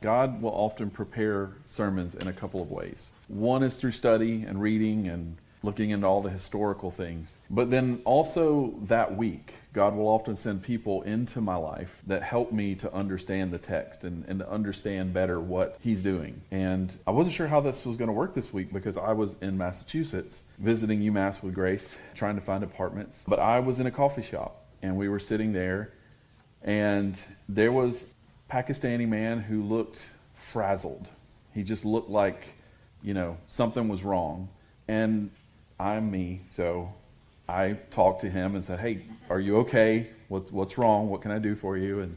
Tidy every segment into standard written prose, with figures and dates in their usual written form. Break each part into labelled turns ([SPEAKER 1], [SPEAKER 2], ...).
[SPEAKER 1] God will often prepare sermons in a couple of ways. One is through study and reading and looking into all the historical things. But then also that week, God will often send people into my life that help me to understand the text and to understand better what he's doing. And I wasn't sure how this was going to work this week because I was in Massachusetts visiting UMass with Grace, trying to find apartments. But I was in a coffee shop and we were sitting there and there was a Pakistani man who looked frazzled. He just looked like, something was wrong. And I'm me, so I talked to him and said, "Hey, are you okay? What's wrong? What can I do for you?" And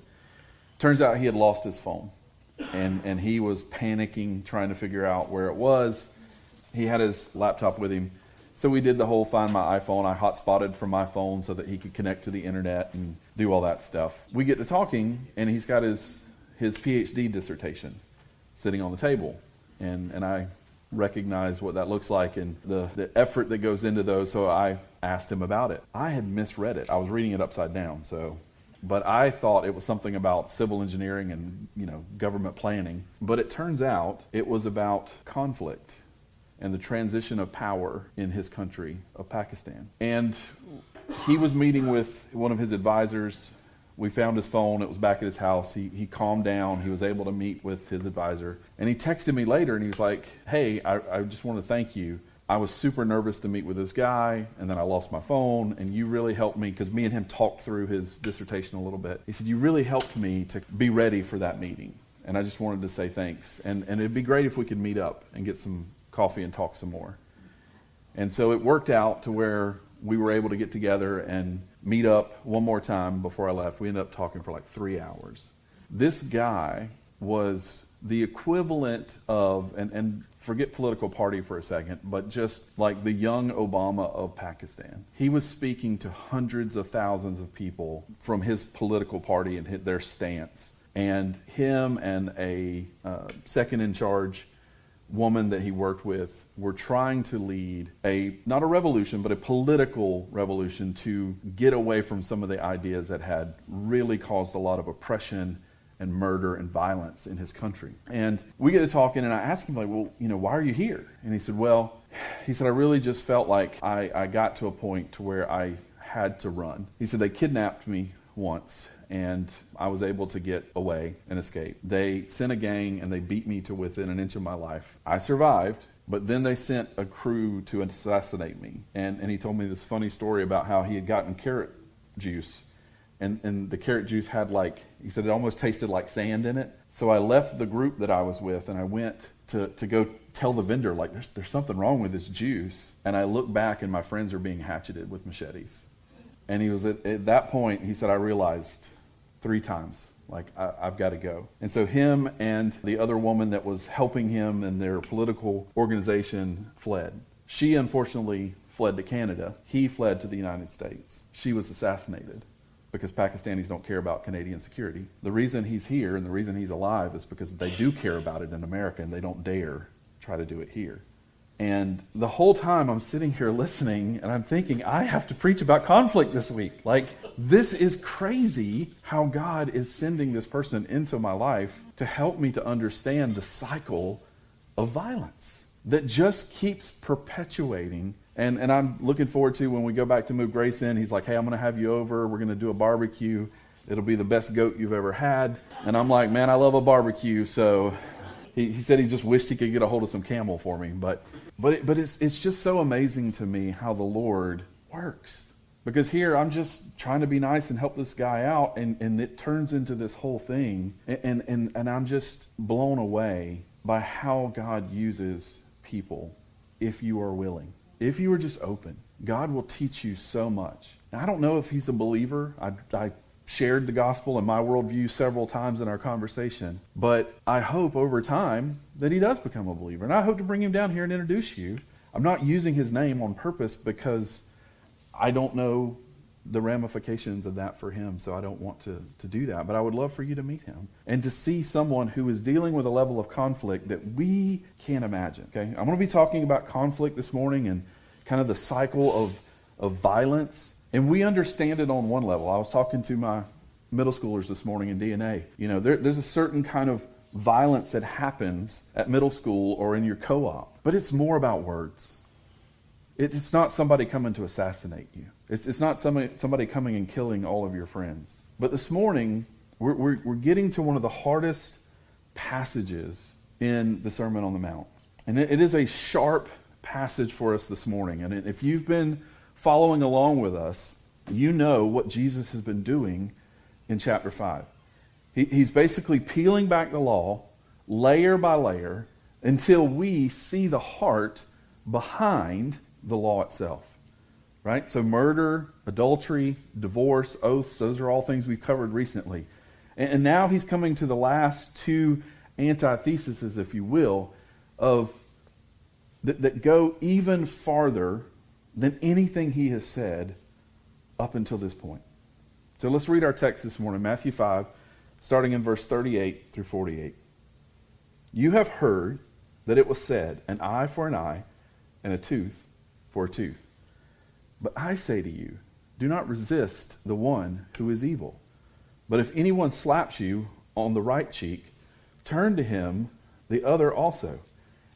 [SPEAKER 1] turns out he had lost his phone, and he was panicking, trying to figure out where it was. He had his laptop with him, so we did the whole find my iPhone. I hotspotted from my phone so that he could connect to the internet and do all that stuff. We get to talking, and he's got his PhD dissertation sitting on the table, and I recognize what that looks like and the effort that goes into those. So I asked him about it. I had misread it. I was reading it upside down. But I thought it was something about civil engineering and, government planning. But it turns out it was about conflict and the transition of power in his country of Pakistan. And he was meeting with one of his advisors. We found his phone. It was back at his house. He calmed down. He was able to meet with his advisor. And he texted me later and he was like, "Hey, I just want to thank you. I was super nervous to meet with this guy and then I lost my phone and you really helped me," because me and him talked through his dissertation a little bit. He said, "You really helped me to be ready for that meeting. And I just wanted to say thanks. And it'd be great if we could meet up and get some coffee and talk some more." And so it worked out to where we were able to get together and meet up one more time before I left. We ended up talking for like 3 hours. This guy was the equivalent of, and forget political party for a second, but just like the young Obama of Pakistan. He was speaking to hundreds of thousands of people from his political party and their stance. And him and a second in charge woman that he worked with were trying to lead not a revolution, but a political revolution to get away from some of the ideas that had really caused a lot of oppression and murder and violence in his country. And we get to talking and I asked him, why are you here? And he said, I really just felt like I got to a point to where I had to run. He said, they kidnapped me once and I was able to get away and escape. They sent a gang and they beat me to within an inch of my life. I survived, but then they sent a crew to assassinate me. And he told me this funny story about how he had gotten carrot juice and the carrot juice had he said it almost tasted like sand in it. So I left the group that I was with and I went to go tell the vendor, there's something wrong with this juice. And I look back and my friends are being hatcheted with machetes. And he was at that point, he said, I realized 3 times, I've got to go. And so him and the other woman that was helping him in their political organization fled. She unfortunately fled to Canada. He fled to the United States. She was assassinated because Pakistanis don't care about Canadian security. The reason he's here and the reason he's alive is because they do care about it in America and they don't dare try to do it here. And the whole time I'm sitting here listening and I'm thinking, I have to preach about conflict this week. This is crazy how God is sending this person into my life to help me to understand the cycle of violence that just keeps perpetuating. And I'm looking forward to when we go back to move Grace in, he's like, "Hey, I'm going to have you over. We're going to do a barbecue. It'll be the best goat you've ever had." And I'm like, man, I love a barbecue. So he said he just wished he could get a hold of some camel for me. But it's just so amazing to me how the Lord works. Because here I'm just trying to be nice and help this guy out, and it turns into this whole thing. And I'm just blown away by how God uses people if you are willing. If you are just open, God will teach you so much. Now, I don't know if he's a believer. I shared the gospel and my worldview several times in our conversation, but I hope over time that he does become a believer. And I hope to bring him down here and introduce you. I'm not using his name on purpose because I don't know the ramifications of that for him, so I don't want to do that. But I would love for you to meet him and to see someone who is dealing with a level of conflict that we can't imagine. Okay, I'm going to be talking about conflict this morning and kind of the cycle of violence. And we understand it on one level. I was talking to my middle schoolers this morning in DNA. There's a certain kind of violence that happens at middle school or in your co-op. But it's more about words. It's not somebody coming to assassinate you. It's not somebody coming and killing all of your friends. But this morning, we're getting to one of the hardest passages in the Sermon on the Mount. And it is a sharp passage for us this morning. And if you've been following along with us, you know what Jesus has been doing in chapter 5. He's basically peeling back the law, layer by layer, until we see the heart behind the law itself. Right? So murder, adultery, divorce, oaths, those are all things we've covered recently. And now he's coming to the last two antitheses, if you will, of that go even farther than anything he has said up until this point. So let's read our text this morning, Matthew 5, starting in verse 38 through 48. You have heard that it was said, an eye for an eye, and a tooth for a tooth. But I say to you, do not resist the one who is evil. But if anyone slaps you on the right cheek, turn to him the other also.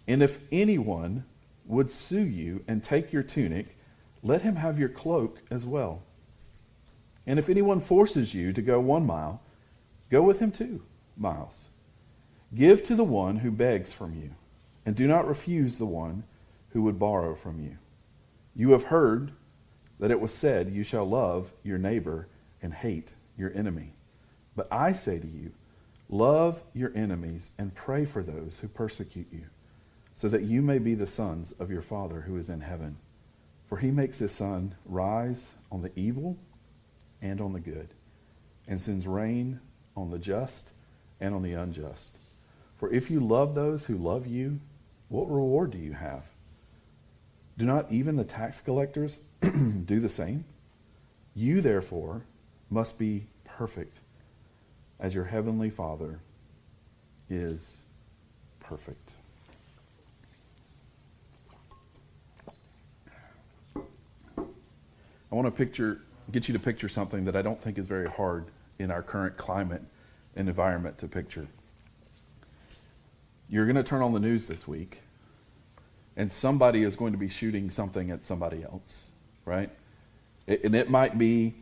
[SPEAKER 1] And if anyone would sue you and take your tunic, let him have your cloak as well. And if anyone forces you to go 1 mile, go with him 2 miles. Give to the one who begs from you, and do not refuse the one who would borrow from you. You have heard that it was said, you shall love your neighbor and hate your enemy. But I say to you, love your enemies and pray for those who persecute you, so that you may be the sons of your Father who is in heaven. For he makes his sun rise on the evil and on the good, and sends rain on the just and on the unjust. For if you love those who love you, what reward do you have? Do not even the tax collectors do the same? You therefore must be perfect, as your heavenly Father is perfect. I want to get you to picture something that I don't think is very hard in our current climate and environment to picture. You're going to turn on the news this week, and somebody is going to be shooting something at somebody else, right? And it might be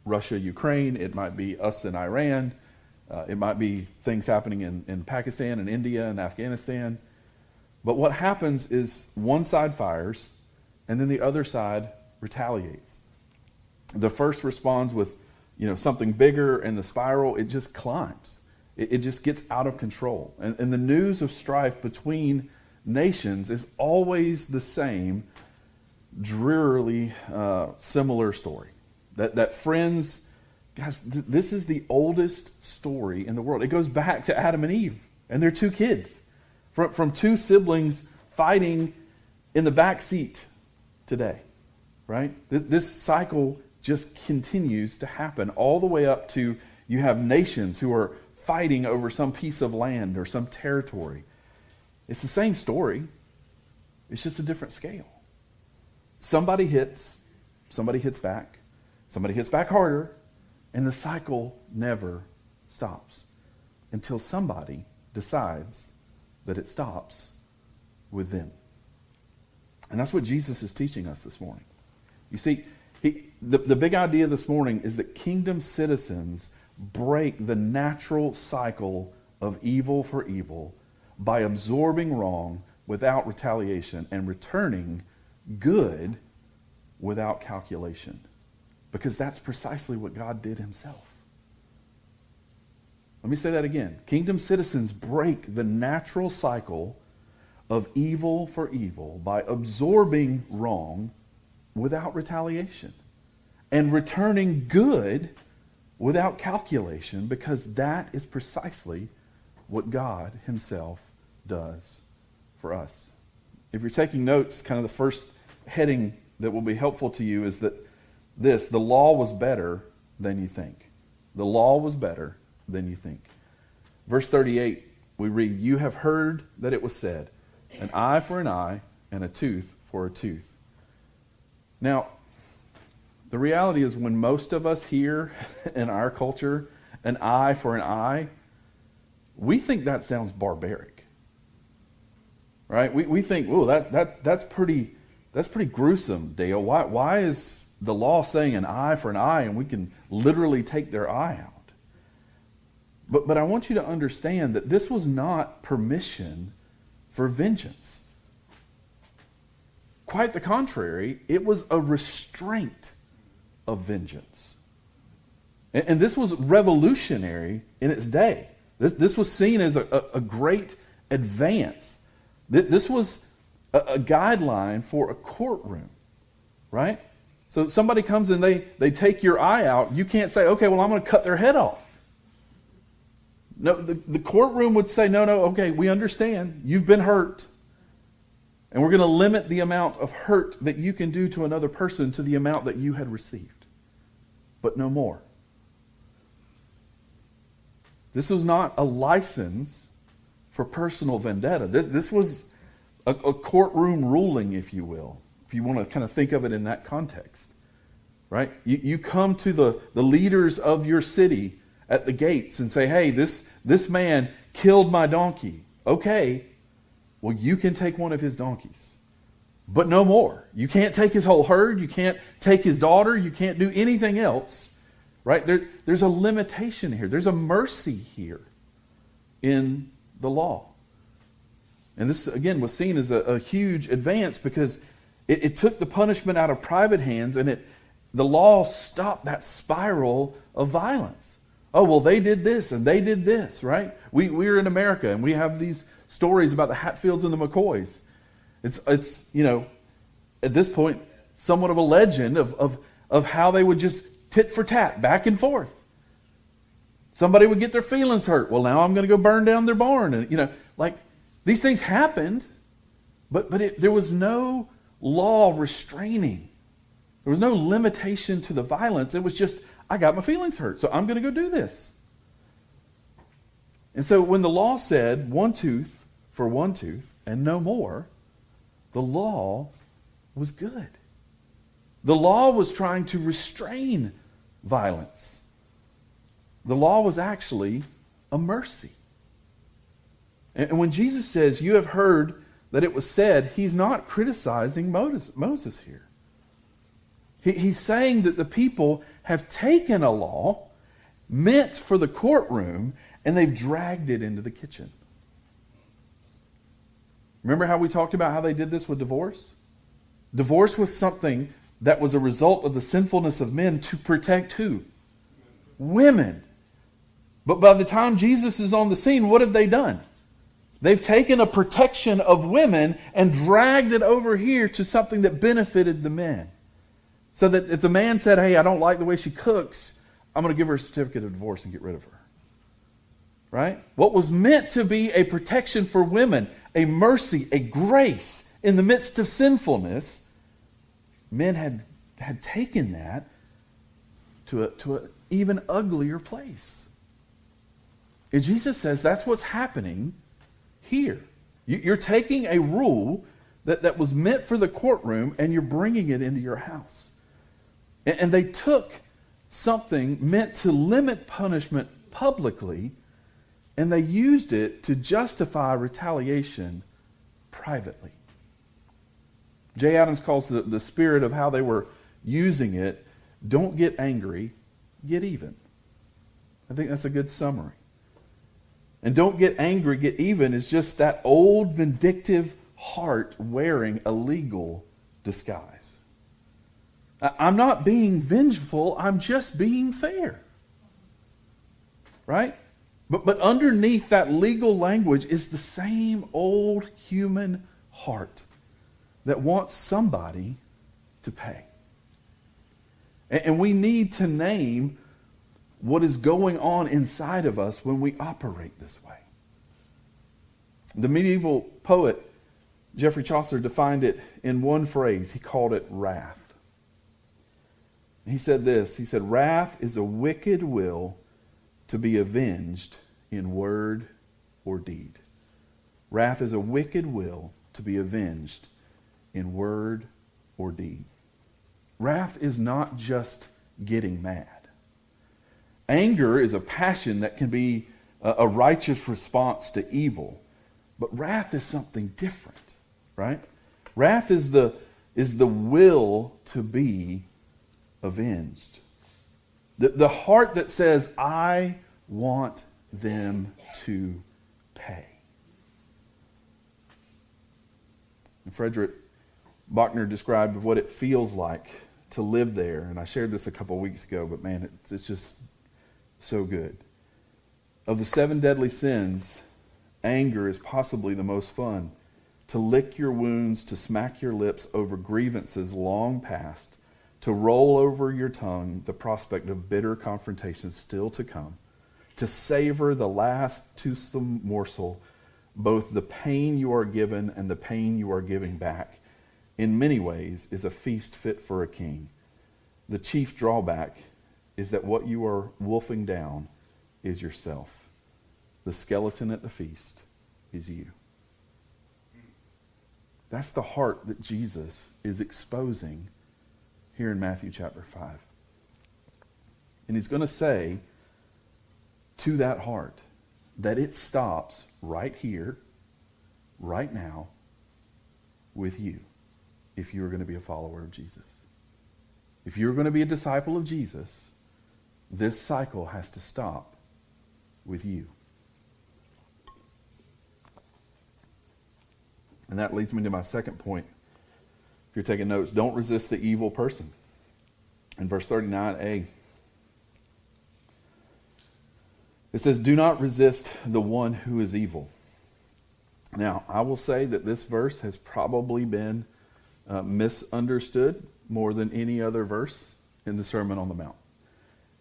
[SPEAKER 1] Russia, Ukraine. It might be us in Iran. It might be things happening in Pakistan and India and Afghanistan. But what happens is one side fires, and then the other side retaliates. The first responds with, something bigger, and the spiral, it just climbs. It just gets out of control. And the news of strife between nations is always the same, drearily similar story. That friends, guys, this is the oldest story in the world. It goes back to Adam and Eve and their 2 kids, from 2 siblings fighting in the back seat today, right? This cycle just continues to happen all the way up to you have nations who are fighting over some piece of land or some territory. It's the same story. It's just a different scale. Somebody hits back, somebody hits back harder, and the cycle never stops until somebody decides that it stops with them. And that's what Jesus is teaching us this morning. You see, the big idea this morning is that kingdom citizens break the natural cycle of evil for evil by absorbing wrong without retaliation and returning good without calculation. Because that's precisely what God did himself. Let me say that again. Kingdom citizens break the natural cycle of evil for evil by absorbing wrong without retaliation and returning good without calculation, because that is precisely what God himself does for us. If you're taking notes, kind of the first heading that will be helpful to you is that the law was better than you think. The law was better than you think. Verse 38, we read, you have heard that it was said, an eye for an eye and a tooth for a tooth. Now, the reality is when most of us hear in our culture an eye for an eye, we think that sounds barbaric. Right? We think, oh, that's pretty gruesome, Dale. Why is the law saying an eye for an eye and we can literally take their eye out? But I want you to understand that this was not permission for vengeance. Quite the contrary, it was a restraint of vengeance. And this was revolutionary in its day. This was seen as a great advance. This was a guideline for a courtroom, right? So somebody comes and they take your eye out. You can't say, okay, well, I'm going to cut their head off. No, the courtroom would say, no, okay, we understand. You've been hurt. And we're going to limit the amount of hurt that you can do to another person to the amount that you had received. But no more. This was not a license for personal vendetta. This was a courtroom ruling, if you will, if you want to kind of think of it in that context. Right? You come to the leaders of your city at the gates and say, hey, this man killed my donkey. Okay, well, you can take one of his donkeys, but no more. You can't take his whole herd. You can't take his daughter. You can't do anything else, right? There's a limitation here. There's a mercy here in the law. And this, again, was seen as a huge advance because it took the punishment out of private hands and the law stopped that spiral of violence. Oh, well, they did this and they did this, right? We're in America and we have these stories about the Hatfields and the McCoys. It's at this point, somewhat of a legend of how they would just tit for tat, back and forth. Somebody would get their feelings hurt. Well, now I'm going to go burn down their barn. And, these things happened, but there was no law restraining. There was no limitation to the violence. It was just, I got my feelings hurt, so I'm going to go do this. And so when the law said 1 tooth for 1 tooth and no more, the law was good. The law was trying to restrain violence. The law was actually a mercy. And when Jesus says, you have heard that it was said, he's not criticizing Moses here. He's saying that the people have taken a law meant for the courtroom and they've dragged it into the kitchen. Remember how we talked about how they did this with divorce? Divorce was something that was a result of the sinfulness of men to protect who? Women. But by the time Jesus is on the scene, what have they done? They've taken a protection of women and dragged it over here to something that benefited the men. So that if the man said, hey, I don't like the way she cooks, I'm going to give her a certificate of divorce and get rid of her. Right? What was meant to be a protection for women, a mercy, a grace in the midst of sinfulness, men had taken that to an even uglier place. And Jesus says that's what's happening here. You're taking a rule that was meant for the courtroom and you're bringing it into your house. And they took something meant to limit punishment publicly and they used it to justify retaliation privately. Jay Adams calls the spirit of how they were using it, don't get angry, get even. I think that's a good summary. And don't get angry, get even is just that old vindictive heart wearing a legal disguise. I'm not being vengeful, I'm just being fair. Right? But underneath that legal language is the same old human heart that wants somebody to pay. And we need to name what is going on inside of us when we operate this way. The medieval poet Geoffrey Chaucer defined it in one phrase. He called it wrath. He said this, he said, wrath is a wicked will to be avenged in word or deed. Wrath is a wicked will to be avenged in word or deed. Wrath is not just getting mad. Anger is a passion that can be a righteous response to evil. But wrath is something different, right? Wrath is the will to be avenged. The heart that says, I want them to pay. And Frederick Buechner described what it feels like to live there. And I shared this a couple of weeks ago, but man, it's just so good. Of the 7 deadly sins, anger is possibly the most fun. To lick your wounds, to smack your lips over grievances long past, to roll over your tongue the prospect of bitter confrontations still to come, to savor the last toothsome morsel, both the pain you are given and the pain you are giving back, in many ways is a feast fit for a king. The chief drawback is that what you are wolfing down is yourself. The skeleton at the feast is you. That's the heart that Jesus is exposing here in Matthew chapter 5. And he's going to say to that heart that it stops right here, right now, with you, if you're going to be a follower of Jesus. If you're going to be a disciple of Jesus, this cycle has to stop with you. And that leads me to my second point. If you're taking notes, don't resist the evil person. In verse 39a, it says, do not resist the one who is evil. Now, I will say that this verse has probably been misunderstood more than any other verse in the Sermon on the Mount.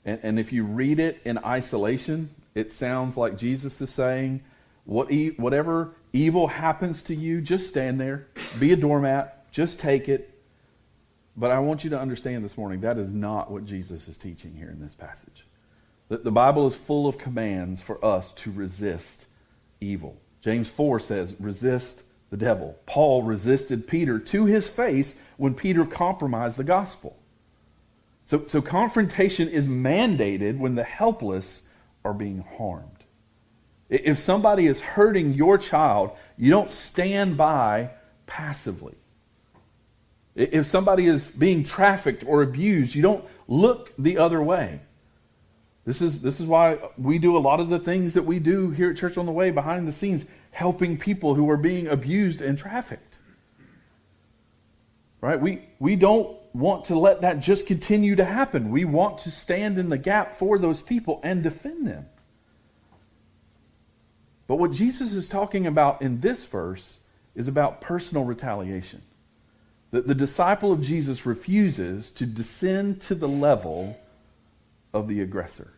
[SPEAKER 1] And if you read it in isolation, it sounds like Jesus is saying, whatever evil happens to you, just stand there, be a doormat, just take it. But I want you to understand this morning, that is not what Jesus is teaching here in this passage. The Bible is full of commands for us to resist evil. James 4 says, resist the devil. Paul resisted Peter to his face when Peter compromised the gospel. So confrontation is mandated when the helpless are being harmed. If somebody is hurting your child, you don't stand by passively. If somebody is being trafficked or abused, you don't look the other way. This is why we do a lot of the things that we do here at Church on the Way behind the scenes, helping people who are being abused and trafficked. Right? We don't want to let that just continue to happen. We want to stand in the gap for those people and defend them. But what Jesus is talking about in this verse is about personal retaliation. The disciple of Jesus refuses to descend to the level of the aggressor.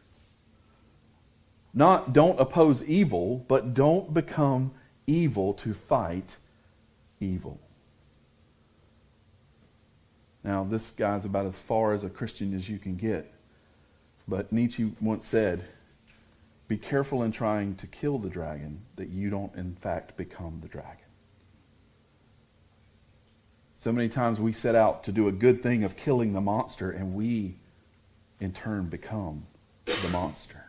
[SPEAKER 1] Not don't oppose evil, but don't become evil to fight evil. Now, this guy's about as far as a Christian as you can get. But Nietzsche once said, be careful in trying to kill the dragon that you don't in fact become the dragon. So many times we set out to do a good thing of killing the monster, and we in turn become the monster.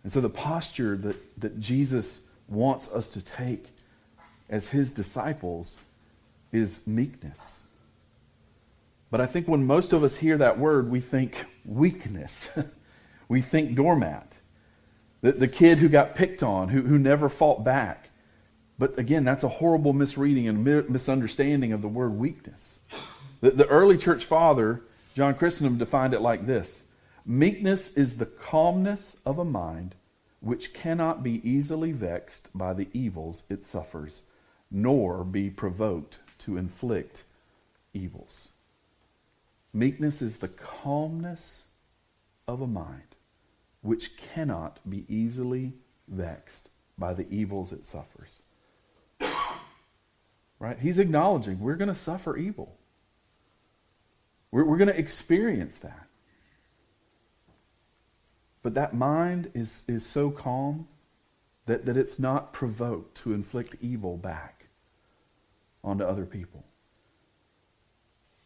[SPEAKER 1] And so the posture that Jesus wants us to take as his disciples is meekness. But I think when most of us hear that word, we think weakness. We think doormat. The kid who got picked on, who never fought back. But again, that's a horrible misreading and misunderstanding of the word weakness. The early church father, John Chrysostom, defined it like this. Meekness is the calmness of a mind which cannot be easily vexed by the evils it suffers, nor be provoked to inflict evils. Meekness is the calmness of a mind which cannot be easily vexed by the evils it suffers. Right? He's acknowledging we're going to suffer evil. We're going to experience that. But that mind is so calm that it's not provoked to inflict evil back onto other people.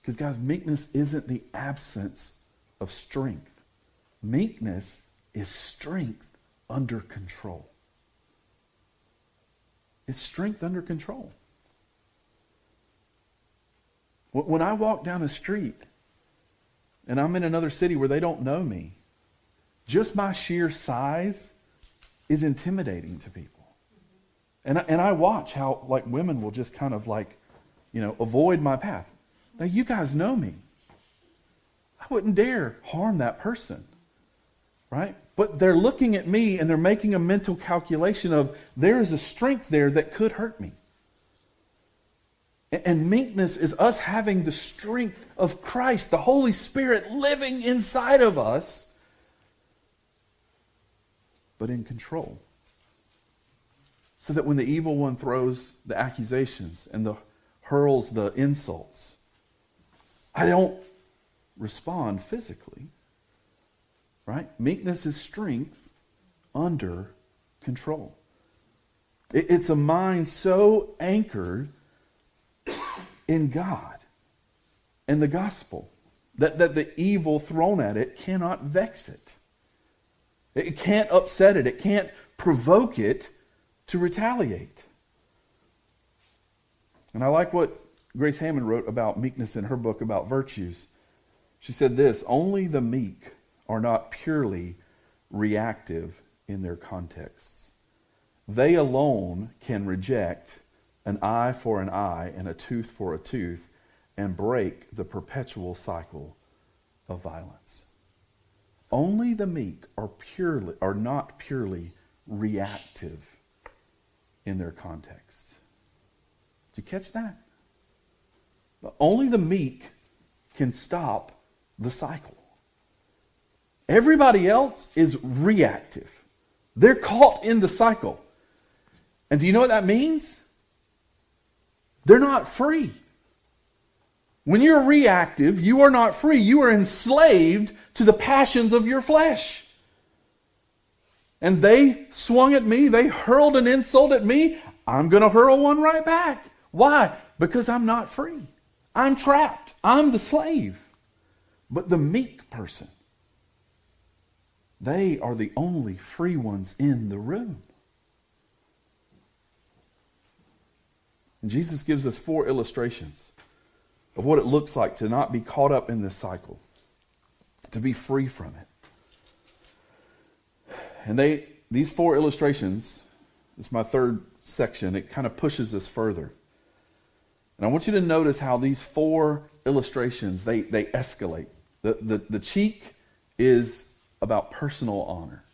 [SPEAKER 1] Because guys, meekness isn't the absence of strength. Meekness is strength under control. It's strength under control. When I walk down a street and I'm in another city where they don't know me, just my sheer size is intimidating to people. And I watch how like women will just kind of like, avoid my path. Now you guys know me. I wouldn't dare harm that person, right? But they're looking at me and they're making a mental calculation of there is a strength there that could hurt me. And meekness is us having the strength of Christ, the Holy Spirit living inside of us, but in control. So that when the evil one throws the accusations and hurls the insults, I don't respond physically. Right? Meekness is strength under control. It's a mind so anchored in God and the gospel that the evil thrown at it cannot vex it. It can't upset it. It can't provoke it to retaliate. And I like what Grace Hammond wrote about meekness in her book about virtues. She said this: only the meek are not purely reactive in their contexts. They alone can reject an eye for an eye and a tooth for a tooth and break the perpetual cycle of violence. Only the meek are not purely reactive in their contexts. Did you catch that? But only the meek can stop the cycle. Everybody else is reactive. They're caught in the cycle. And do you know what that means? They're not free. When you're reactive, you are not free. You are enslaved to the passions of your flesh. And they swung at me. They hurled an insult at me. I'm going to hurl one right back. Why? Because I'm not free. I'm trapped. I'm the slave. But the meek person, they are the only free ones in the room. And Jesus gives us 4 illustrations of what it looks like to not be caught up in this cycle, to be free from it. And these 4 illustrations, this is my third section, it kind of pushes us further. And I want you to notice how these 4 illustrations, they escalate. The cheek is about personal honor.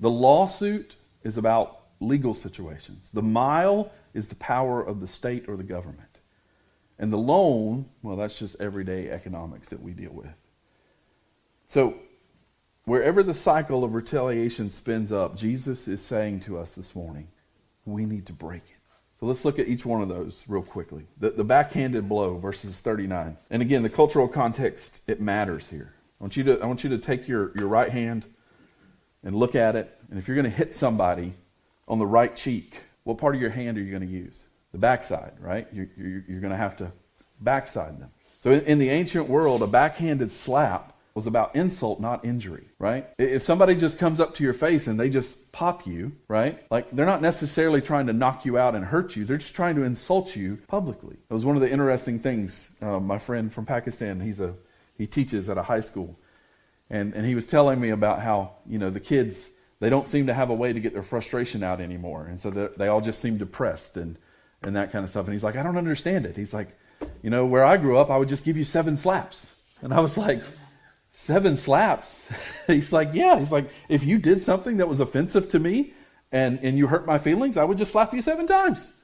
[SPEAKER 1] The lawsuit is about legal situations. The mile is the power of the state or the government. And the loan, well, that's just everyday economics that we deal with. So, wherever the cycle of retaliation spins up, Jesus is saying to us this morning, we need to break it. So let's look at each one of those real quickly. The backhanded blow, verses 39. And again, the cultural context, it matters here. I want you to take your right hand and look at it. And if you're going to hit somebody on the right cheek, what part of your hand are you going to use? The backside, right? You're going to have to backside them. So in the ancient world, a backhanded slap was about insult, not injury, right? If somebody just comes up to your face and they just pop you, right? Like, they're not necessarily trying to knock you out and hurt you. They're just trying to insult you publicly. It was one of the interesting things. My friend from Pakistan, he teaches at a high school. And he was telling me about how, the kids, they don't seem to have a way to get their frustration out anymore. And so they all just seem depressed and that kind of stuff. And he's like, I don't understand it. He's like, where I grew up, I would just give you 7 slaps. And I was like, 7 slaps? He's like, yeah. He's like, if you did something that was offensive to me and you hurt my feelings, I would just slap you 7 times.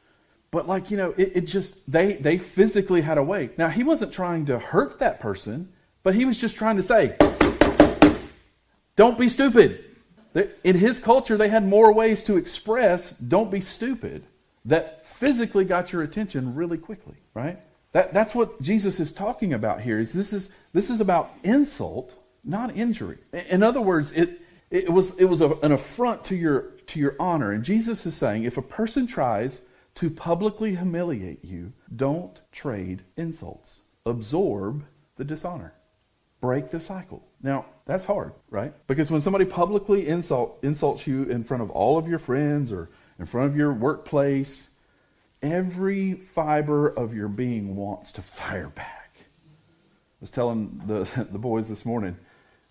[SPEAKER 1] But it just, they physically had a way. Now, he wasn't trying to hurt that person, but he was just trying to say, don't be stupid. In his culture, they had more ways to express don't be stupid that physically got your attention really quickly, right? That's what Jesus is talking about here. This is about insult, not injury. In other words, it was an affront to your honor. And Jesus is saying, if a person tries to publicly humiliate you, don't trade insults. Absorb the dishonor. Break the cycle. Now, That's hard, right? Because when somebody publicly insults you in front of all of your friends or in front of your workplace, every fiber of your being wants to fire back. I was telling the boys this morning,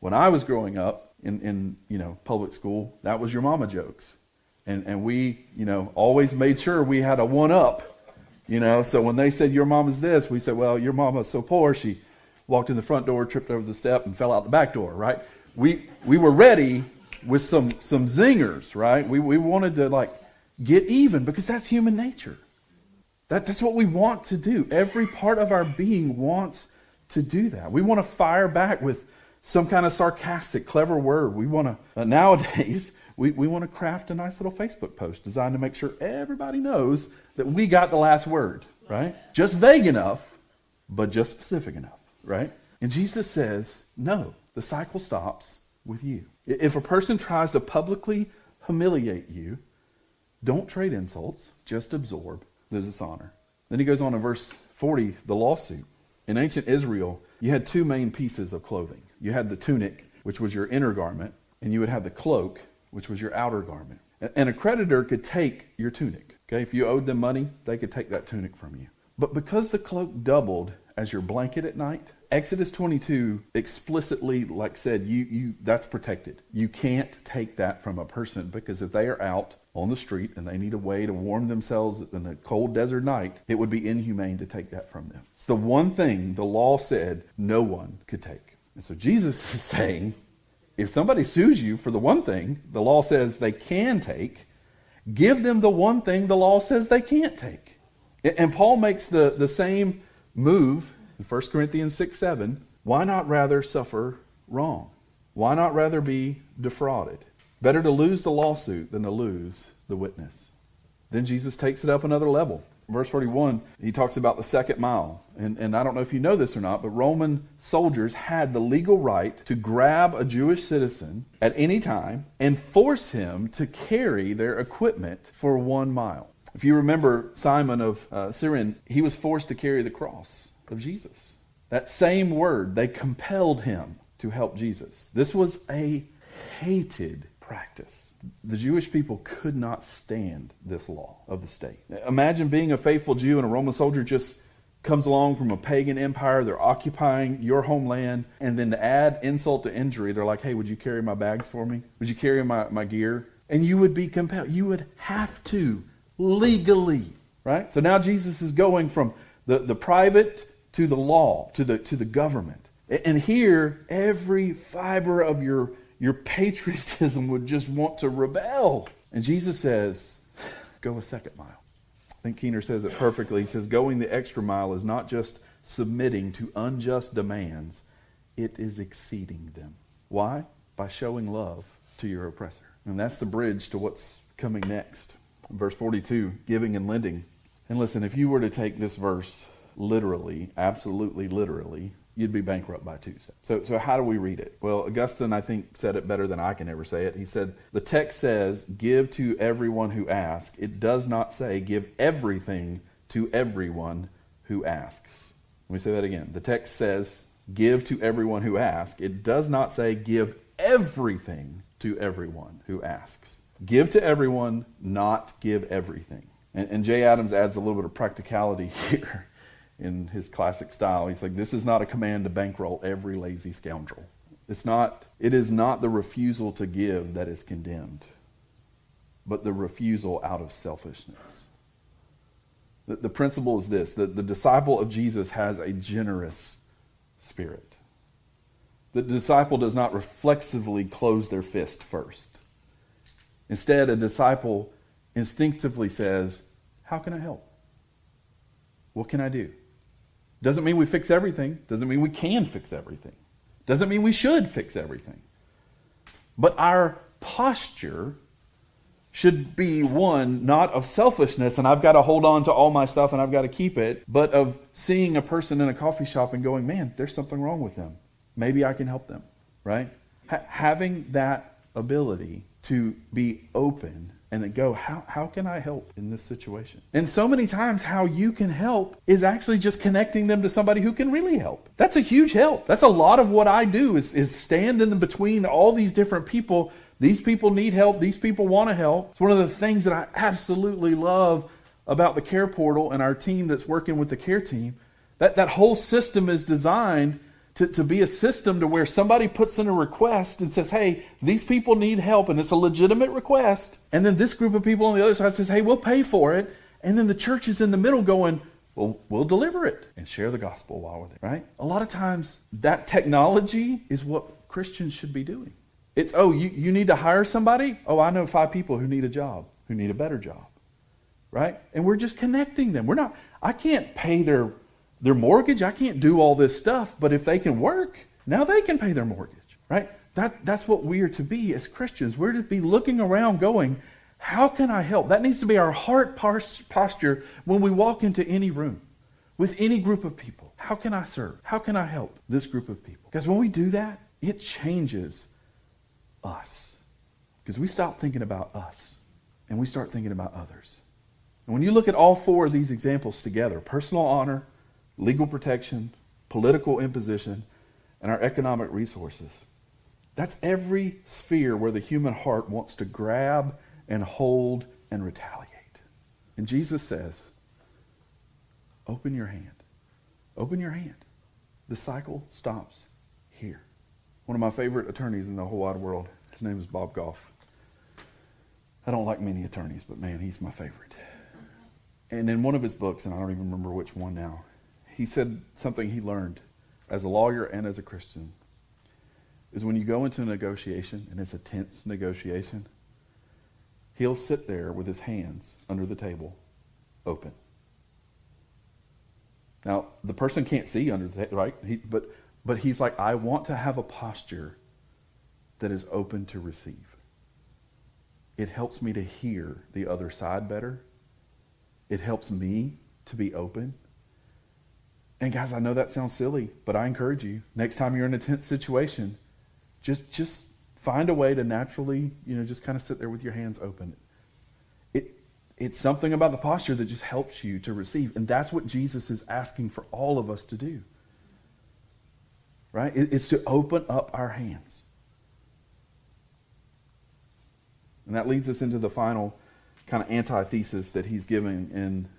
[SPEAKER 1] when I was growing up in public school, that was your mama jokes. And we, always made sure we had a one-up, So when they said, your mama's this, we said, well, your mama's so poor, she walked in the front door, tripped over the step, and fell out the back door, right? We were ready with some zingers, right? We wanted to, get even, because that's human nature. That's what we want to do. Every part of our being wants to do that. We want to fire back with some kind of sarcastic, clever word. We want to, nowadays, we want to craft a nice little Facebook post designed to make sure everybody knows that we got the last word, right? Just vague enough, but just specific enough, right? And Jesus says, no, the cycle stops with you. If a person tries to publicly humiliate you, don't trade insults, just absorb the dishonor. Then he goes on in verse 40, the lawsuit. In ancient Israel, you had two main pieces of clothing. You had the tunic, which was your inner garment, and you would have the cloak, which was your outer garment. And a creditor could take your tunic. Okay, if you owed them money, they could take that tunic from you. But because the cloak doubled as your blanket at night, Exodus 22 explicitly said, you that's protected. You can't take that from a person, because if they are out on the street and they need a way to warm themselves in a cold desert night, it would be inhumane to take that from them. It's the one thing the law said no one could take. And so Jesus is saying, if somebody sues you for the one thing the law says they can take, give them the one thing the law says they can't take. And Paul makes the same move in 1 Corinthians 6:7. Why not rather suffer wrong? Why not rather be defrauded? Better to lose the lawsuit than to lose the witness. Then Jesus takes it up another level. Verse 41, he talks about the second mile. And I don't know if you know this or not, but Roman soldiers had the legal right to grab a Jewish citizen at any time and force him to carry their equipment for 1 mile. If you remember Simon of Cyrene, he was forced to carry the cross of Jesus. That same word, they compelled him to help Jesus. This was a hated practice. The Jewish people could not stand this law of the state. Imagine being a faithful Jew and a Roman soldier just comes along from a pagan empire. They're occupying your homeland. And then to add insult to injury, they're like, hey, would you carry my bags for me? Would you carry my gear? And you would be compelled. You would have to legally, right? So now Jesus is going from the private to the law, to the government. And here, every fiber of your patriotism would just want to rebel. And Jesus says, go a second mile. I think Keener says it perfectly. He says, going the extra mile is not just submitting to unjust demands, it is exceeding them. Why? By showing love to your oppressor. And that's the bridge to what's coming next. Verse 42, giving and lending. And listen, if you were to take this verse literally, absolutely literally, you'd be bankrupt by Tuesday. So how do we read it? Well, Augustine, I think, said it better than I can ever say it. He said, the text says, give to everyone who asks. It does not say, give everything to everyone who asks. Let me say that again. The text says, give to everyone who asks. It does not say, give everything to everyone who asks. Give to everyone, not give everything. And Jay Adams adds a little bit of practicality here. In his classic style, he's like, this is not a command to bankroll every lazy scoundrel. It is not the refusal to give that is condemned, but the refusal out of selfishness. The principle is this: the disciple of Jesus has a generous spirit. The disciple does not reflexively close their fist first. Instead, a disciple instinctively says, how can I help? What can I do? Doesn't mean we fix everything. Doesn't mean we can fix everything. Doesn't mean we should fix everything. But our posture should be one, not of selfishness, and I've got to hold on to all my stuff and I've got to keep it, but of seeing a person in a coffee shop and going, man, there's something wrong with them. Maybe I can help them, right? Having that ability to be open and then go, how can I help in this situation? And so many times how you can help is actually just connecting them to somebody who can really help. That's a huge help. That's a lot of what I do is stand in between all these different people. These people need help. These people want to help. It's one of the things that I absolutely love about the Care Portal and our team that's working with the care team. That whole system is designed to be a system to where somebody puts in a request and says, hey, these people need help, and it's a legitimate request. And then this group of people on the other side says, hey, we'll pay for it. And then the church is in the middle going, well, we'll deliver it and share the gospel while we're there, right? A lot of times that technology is what Christians should be doing. It's, you need to hire somebody? Oh, I know 5 people who need a job, who need a better job, right? And we're just connecting them. I can't pay their mortgage. I can't do all this stuff, but if they can work, now they can pay their mortgage, right? That's what we are to be as Christians. We're to be looking around going, how can I help? That needs to be our heart posture when we walk into any room with any group of people. How can I serve? How can I help this group of people? Because when we do that, it changes us. Because we stop thinking about us and we start thinking about others. And when you look at all 4 of these examples together, personal honor, legal protection, political imposition, and our economic resources. That's every sphere where the human heart wants to grab and hold and retaliate. And Jesus says, open your hand. Open your hand. The cycle stops here. One of my favorite attorneys in the whole wide world, his name is Bob Goff. I don't like many attorneys, but man, he's my favorite. And in one of his books, and I don't even remember which one now, he said something he learned as a lawyer and as a Christian is when you go into a negotiation, and it's a tense negotiation, he'll sit there with his hands under the table, open. Now, the person can't see under the table, right? But he's like, I want to have a posture that is open to receive. It helps me to hear the other side better. It helps me to be open. And guys, I know that sounds silly, but I encourage you, next time you're in a tense situation, just find a way to naturally, just kind of sit there with your hands open. It's something about the posture that just helps you to receive. And that's what Jesus is asking for all of us to do. Right? It's to open up our hands. And that leads us into the final kind of antithesis that he's giving in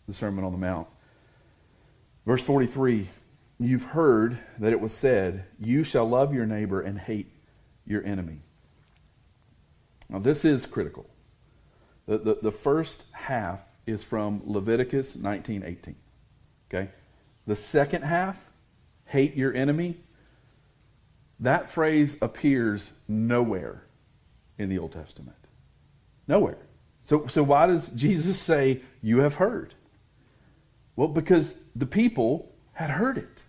[SPEAKER 1] the Sermon on the Mount. Verse 43, you've heard that it was said, you shall love your neighbor and hate your enemy. Now this is critical. The first half is from Leviticus 19:18. Okay? The second half, hate your enemy, that phrase appears nowhere in the Old Testament. Nowhere. So why does Jesus say, you have heard? Well, because the people had heard it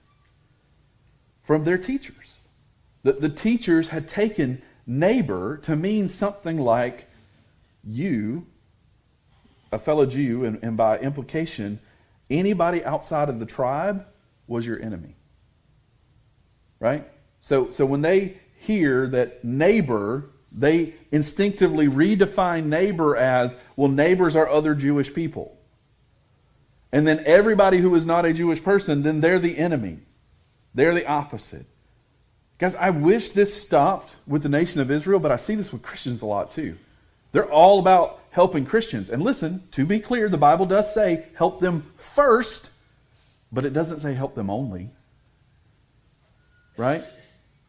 [SPEAKER 1] from their teachers. The teachers had taken neighbor to mean something like you, a fellow Jew, and by implication, anybody outside of the tribe was your enemy. Right? So when they hear that neighbor, they instinctively redefine neighbor as, well, neighbors are other Jewish people. And then everybody who is not a Jewish person, then they're the enemy. They're the opposite. Guys, I wish this stopped with the nation of Israel, but I see this with Christians a lot too. They're all about helping Christians. And listen, to be clear, the Bible does say help them first, but it doesn't say help them only. Right?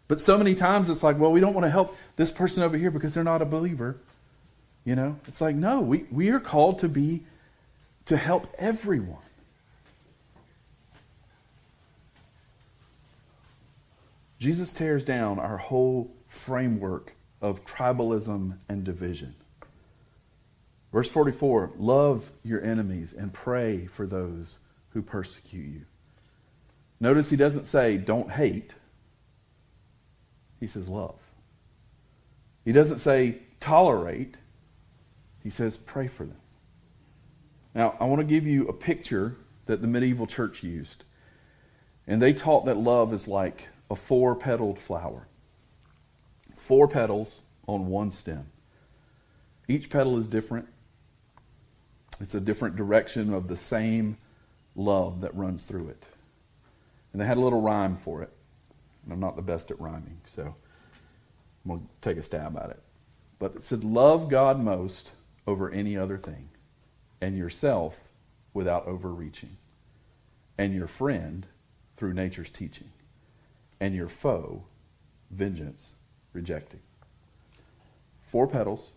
[SPEAKER 1] But so many times it's like, well, we don't want to help this person over here because they're not a believer. It's like, no, we are called to help everyone. Jesus tears down our whole framework of tribalism and division. Verse 44, love your enemies and pray for those who persecute you. Notice he doesn't say don't hate. He says love. He doesn't say tolerate. He says pray for them. Now, I want to give you a picture that the medieval church used. And they taught that love is like a 4-petaled flower. 4 petals on one stem. Each petal is different. It's a different direction of the same love that runs through it. And they had a little rhyme for it. And I'm not the best at rhyming, so I'm going to take a stab at it. But it said, love God most over any other thing, and yourself without overreaching, and your friend through nature's teaching, and your foe, vengeance, rejecting. 4 petals.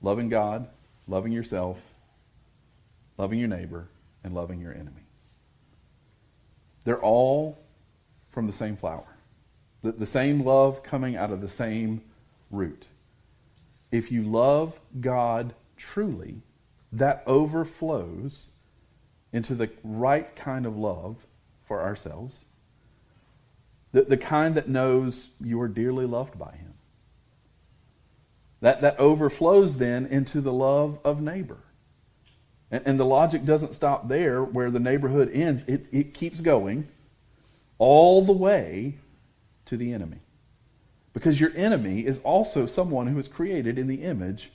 [SPEAKER 1] Loving God, loving yourself, loving your neighbor, and loving your enemy. They're all from the same flower. The same love coming out of the same root. If you love God truly, that overflows into the right kind of love for ourselves. The kind that knows you are dearly loved by Him. That overflows then into the love of neighbor. And the logic doesn't stop there where the neighborhood ends. It keeps going all the way to the enemy. Because your enemy is also someone who is created in the image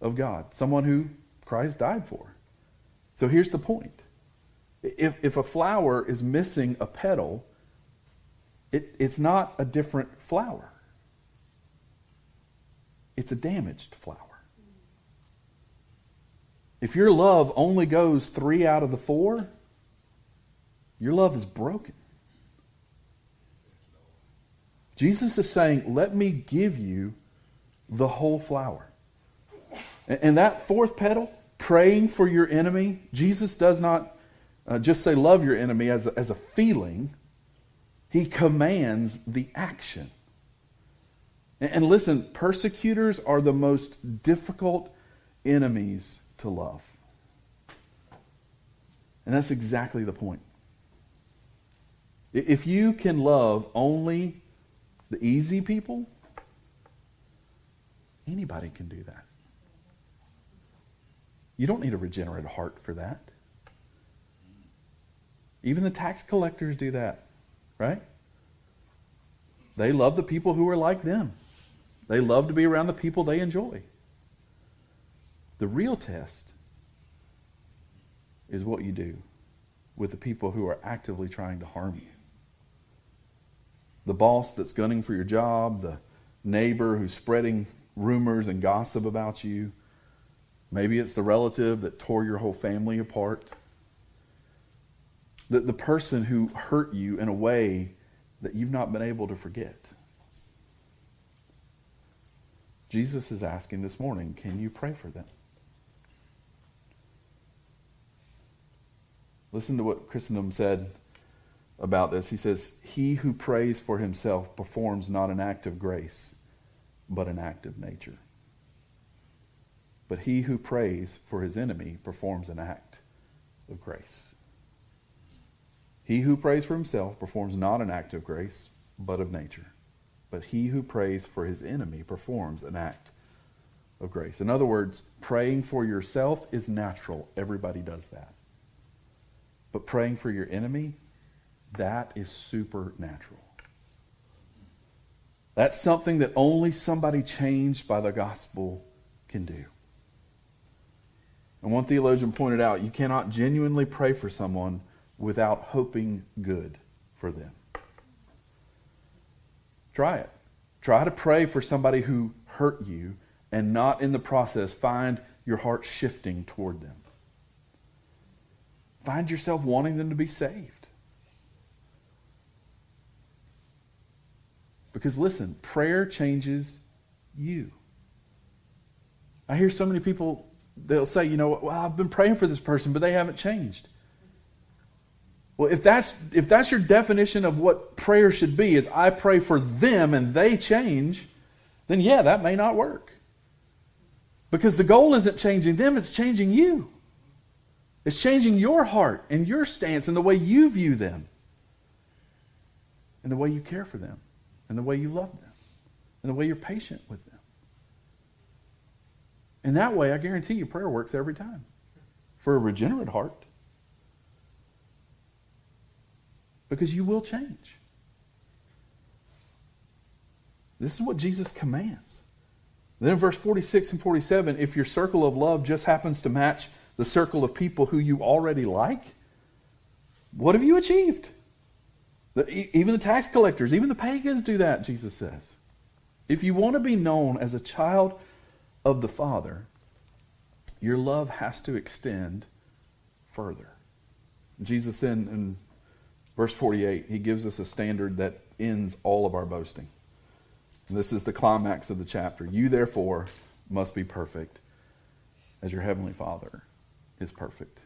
[SPEAKER 1] of God. Someone who Christ died for. So here's the point. If a flower is missing a petal, it's not a different flower. It's a damaged flower. If your love only goes 3 out of the 4, your love is broken. Jesus is saying, let me give you the whole flower. And that 4th petal, praying for your enemy, Jesus does not just say love your enemy as a feeling. He commands the action. And listen, persecutors are the most difficult enemies to love. And that's exactly the point. If you can love only the easy people, anybody can do that. You don't need a regenerate heart for that. Even the tax collectors do that, right? They love the people who are like them. They love to be around the people they enjoy. The real test is what you do with the people who are actively trying to harm you. The boss that's gunning for your job, the neighbor who's spreading rumors and gossip about you. Maybe it's the relative that tore your whole family apart. The person who hurt you in a way that you've not been able to forget. Jesus is asking this morning, can you pray for them? Listen to what Christendom said about this. He says, he who prays for himself performs not an act of grace, but an act of nature. But he who prays for his enemy performs an act of grace. He who prays for himself performs not an act of grace, but of nature. But he who prays for his enemy performs an act of grace. In other words, praying for yourself is natural. Everybody does that. But praying for your enemy, that is supernatural. That's something that only somebody changed by the gospel can do. And one theologian pointed out, you cannot genuinely pray for someone without hoping good for them. Try it. Try to pray for somebody who hurt you and not in the process find your heart shifting toward them. Find yourself wanting them to be saved. Because listen, prayer changes you. I hear so many people, they'll say, well, I've been praying for this person, but they haven't changed. Well, if that's your definition of what prayer should be, is I pray for them and they change, then yeah, that may not work. Because the goal isn't changing them, it's changing you. It's changing your heart and your stance and the way you view them. And the way you care for them. And the way you love them. And the way you're patient with them. And that way, I guarantee you, prayer works every time. For a regenerate heart. Because you will change. This is what Jesus commands. Then in verse 46 and 47, if your circle of love just happens to match the circle of people who you already like, what have you achieved? Even the tax collectors, even the pagans do that, Jesus says. If you want to be known as a child of the Father, your love has to extend further. Jesus then, in verse 48, he gives us a standard that ends all of our boasting. And this is the climax of the chapter. You, therefore, must be perfect as your heavenly Father is perfect.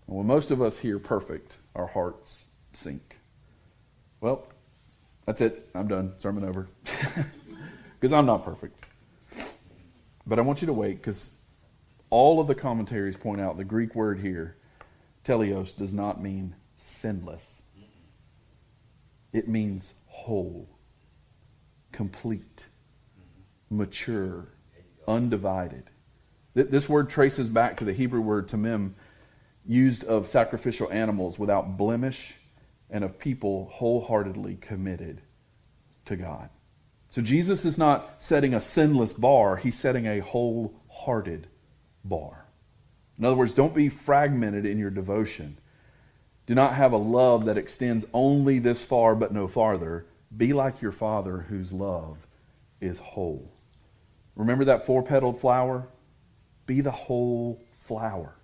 [SPEAKER 1] And when most of us hear perfect, our hearts sink. Well, that's it. I'm done. Sermon over. Because I'm not perfect. But I want you to wait, because all of the commentaries point out the Greek word here, teleos, does not mean sinless. It means whole, complete, mature, undivided. This word traces back to the Hebrew word tamim, used of sacrificial animals without blemish and of people wholeheartedly committed to God. So Jesus is not setting a sinless bar, he's setting a wholehearted bar. In other words, don't be fragmented in your devotion. Do not have a love that extends only this far but no farther. Be like your Father whose love is whole. Remember that four-petaled flower? Be the whole flower.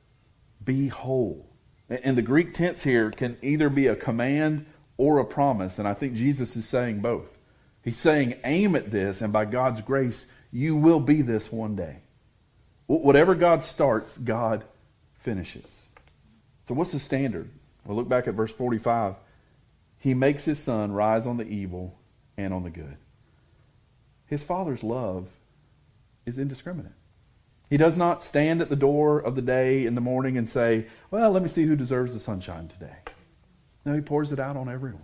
[SPEAKER 1] Be whole. And the Greek tense here can either be a command or a promise, and I think Jesus is saying both. He's saying, aim at this, and by God's grace, you will be this one day. Whatever God starts, God finishes. So what's the standard? Well, look back at verse 45. He makes his sun rise on the evil and on the good. His Father's love is indiscriminate. He does not stand at the door of the day in the morning and say, well, let me see who deserves the sunshine today. No, he pours it out on everyone.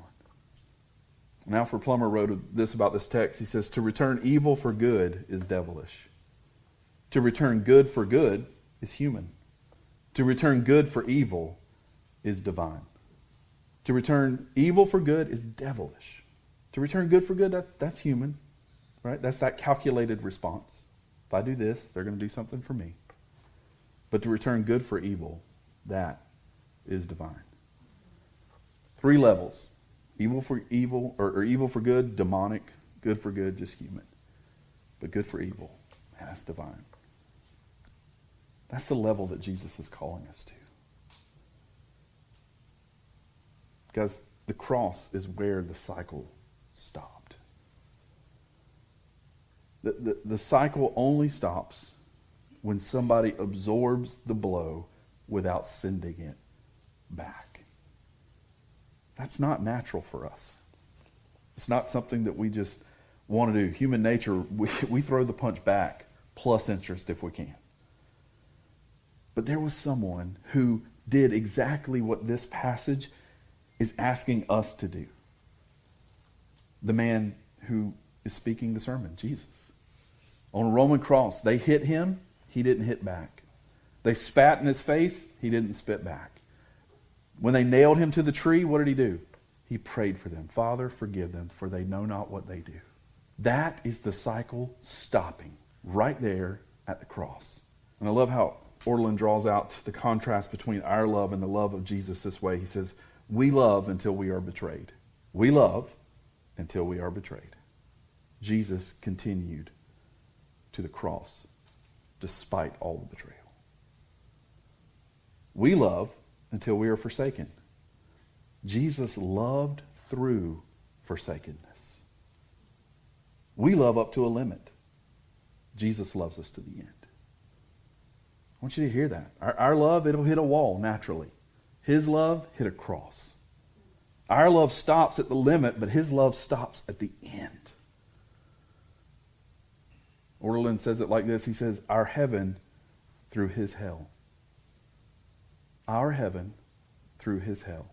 [SPEAKER 1] Alfred Plummer wrote this about this text. He says, to return evil for good is devilish. To return good for good is human. To return good for evil is divine. To return evil for good is devilish. To return good for good, that's human. Right? That's that calculated response. If I do this, they're going to do something for me. But to return good for evil, that is divine. 3 levels. Evil for evil, or evil for good, demonic. Good for good, just human. But good for evil, that's divine. That's the level that Jesus is calling us to. Because the cross is where the cycle stopped. The cycle only stops when somebody absorbs the blow without sending it back. That's not natural for us. It's not something that we just want to do. Human nature, we throw the punch back, plus interest if we can. But there was someone who did exactly what this passage is asking us to do. The man who is speaking the sermon, Jesus. On a Roman cross, they hit him, he didn't hit back. They spat in his face, he didn't spit back. When they nailed him to the tree, what did he do? He prayed for them. Father, forgive them, for they know not what they do. That is the cycle stopping right there at the cross. And I love how Ortlund draws out the contrast between our love and the love of Jesus this way. He says, we love until we are betrayed. We love until we are betrayed. Jesus continued to the cross despite all the betrayal. We love until we are forsaken. Jesus loved through forsakenness. We love up to a limit. Jesus loves us to the end. I want you to hear that. Our love, it'll hit a wall naturally. His love hit a cross. Our love stops at the limit, but his love stops at the end. Ortlund says it like this. He says, our heaven through his hell. Our heaven through his hell.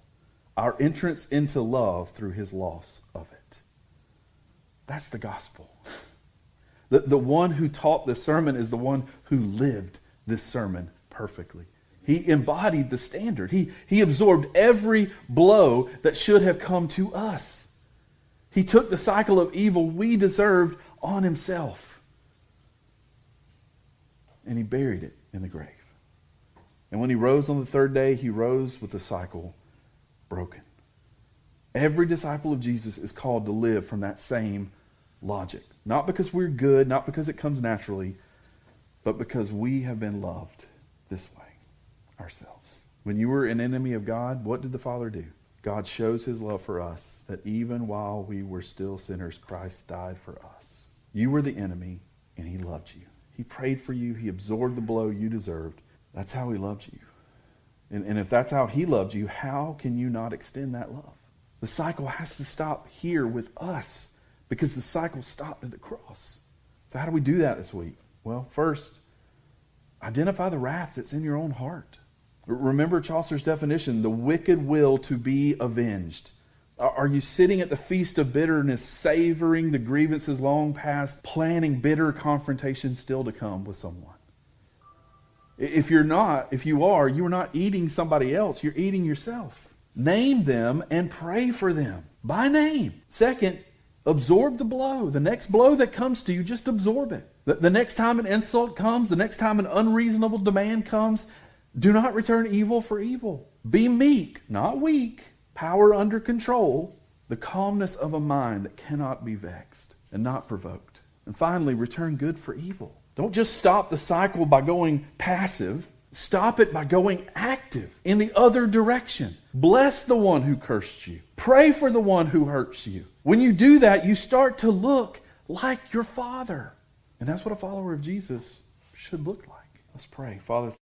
[SPEAKER 1] Our entrance into love through his loss of it. That's the gospel. The one who taught this sermon is the one who lived this sermon perfectly. He embodied the standard. He absorbed every blow that should have come to us. He took the cycle of evil we deserved on himself. and he buried it in the grave. And when he rose on the third day, he rose with the cycle broken. Every disciple of Jesus is called to live from that same logic. Not because we're good, not because it comes naturally, but because we have been loved this way ourselves. When you were an enemy of God, what did the Father do? God shows his love for us, that even while we were still sinners, Christ died for us. You were the enemy, and he loved you. He prayed for you. He absorbed the blow you deserved. That's how he loved you. And if that's how he loved you, how can you not extend that love? The cycle has to stop here with us, because the cycle stopped at the cross. So how do we do that this week? Well, first, identify the wrath that's in your own heart. Remember Chaucer's definition, the wicked will to be avenged. Are you sitting at the feast of bitterness, savoring the grievances long past, planning bitter confrontation still to come with someone? If you are not eating somebody else, you're eating yourself. Name them and pray for them by name. Second, absorb the blow. The next blow that comes to you, just absorb it. The next time an insult comes, the next time an unreasonable demand comes, do not return evil for evil. Be meek, not weak. Power under control. The calmness of a mind that cannot be vexed and not provoked. And finally, return good for evil. Don't just stop the cycle by going passive. Stop it by going active in the other direction. Bless the one who cursed you. Pray for the one who hurts you. When you do that, you start to look like your Father. And that's what a follower of Jesus should look like. Let's pray. Father,